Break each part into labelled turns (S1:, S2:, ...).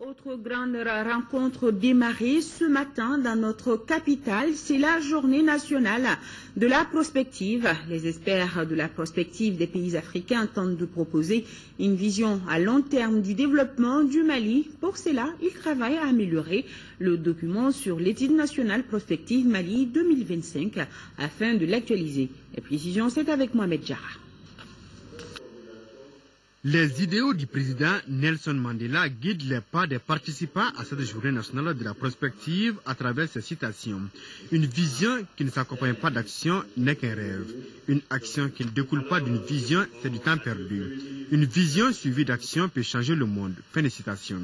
S1: Autre grande rencontre démarrée ce matin dans notre capitale, c'est la journée nationale de la prospective. Les experts de la prospective des pays africains tentent de proposer une vision à long terme du développement du Mali. Pour cela, ils travaillent à améliorer le document sur l'étude nationale prospective Mali 2025 afin de l'actualiser. Les précisions, c'est avec Mohamed Jarrah.
S2: Les idéaux du président Nelson Mandela guident les pas des participants à cette journée nationale de la prospective à travers ces citations. Une vision qui ne s'accompagne pas d'action n'est qu'un rêve. Une action qui ne découle pas d'une vision, c'est du temps perdu. Une vision suivie d'action peut changer le monde. Fin de citation.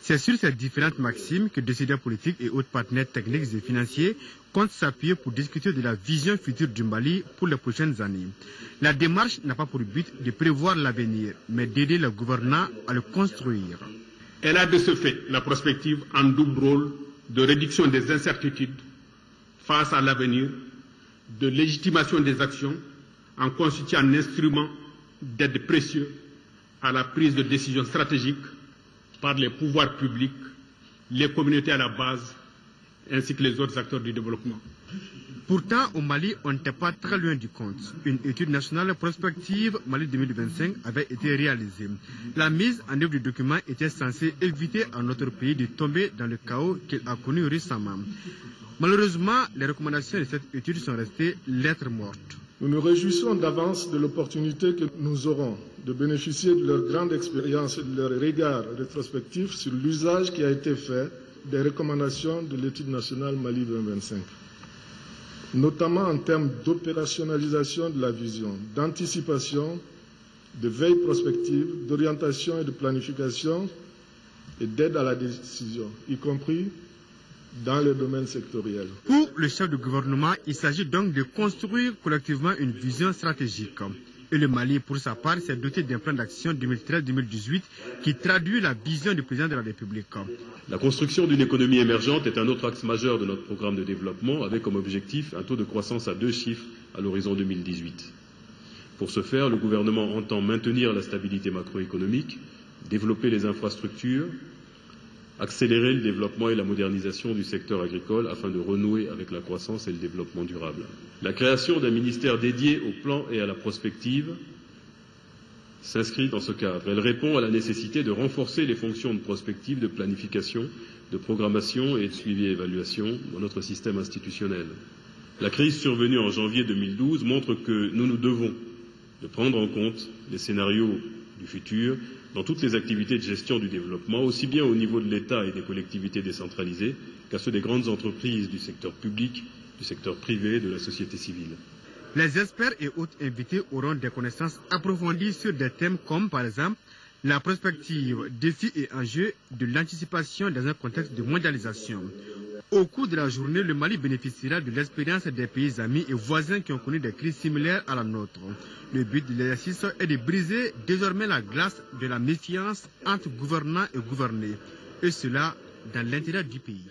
S2: C'est sur ces différentes maximes que décideurs politiques et autres partenaires techniques et financiers comptent s'appuyer pour discuter de la vision future du Mali pour les prochaines années. La démarche n'a pas pour but de prévoir l'avenir, mais d'aider le gouvernant à le construire.
S3: Elle a de ce fait, la prospective, un double rôle de réduction des incertitudes face à l'avenir, de légitimation des actions, en constituant un instrument d'aide précieux à la prise de décisions stratégiques par les pouvoirs publics, les communautés à la base, ainsi que les autres acteurs du développement.
S2: Pourtant, au Mali, on n'était pas très loin du compte. Une étude nationale prospective Mali 2025 avait été réalisée. La mise en œuvre du document était censée éviter à notre pays de tomber dans le chaos qu'il a connu récemment. Malheureusement, les recommandations de cette étude sont restées lettres mortes.
S4: Nous nous réjouissons d'avance de l'opportunité que nous aurons de bénéficier de leur grande expérience et de leur regard rétrospectif sur l'usage qui a été fait des recommandations de l'étude nationale Mali 2025, notamment en termes d'opérationnalisation de la vision, d'anticipation, de veille prospective, d'orientation et de planification et d'aide à la décision, y compris dans les domaines sectoriels.
S2: Pour le chef de gouvernement, il s'agit donc de construire collectivement une vision stratégique. Et le Mali, pour sa part, s'est doté d'un plan d'action 2013-2018 qui traduit la vision du président de la République.
S5: La construction d'une économie émergente est un autre axe majeur de notre programme de développement, avec comme objectif un taux de croissance à 2 chiffres à l'horizon 2018. Pour ce faire, le gouvernement entend maintenir la stabilité macroéconomique, développer les infrastructures, accélérer le développement et la modernisation du secteur agricole afin de renouer avec la croissance et le développement durable. La création d'un ministère dédié au plan et à la prospective s'inscrit dans ce cadre. Elle répond à la nécessité de renforcer les fonctions de prospective, de planification, de programmation et de suivi et évaluation dans notre système institutionnel. La crise survenue en janvier 2012 montre que nous nous devons de prendre en compte les scénarios du futur dans toutes les activités de gestion du développement, aussi bien au niveau de l'État et des collectivités décentralisées qu'à ceux des grandes entreprises du secteur public, du secteur privé, de la société civile.
S2: Les experts et autres invités auront des connaissances approfondies sur des thèmes comme, par exemple, la prospective, défis et enjeux de l'anticipation dans un contexte de mondialisation. Au cours de la journée, le Mali bénéficiera de l'expérience des pays amis et voisins qui ont connu des crises similaires à la nôtre. Le but de l'exercice est de briser désormais la glace de la méfiance entre gouvernants et gouvernés, et cela dans l'intérêt du pays.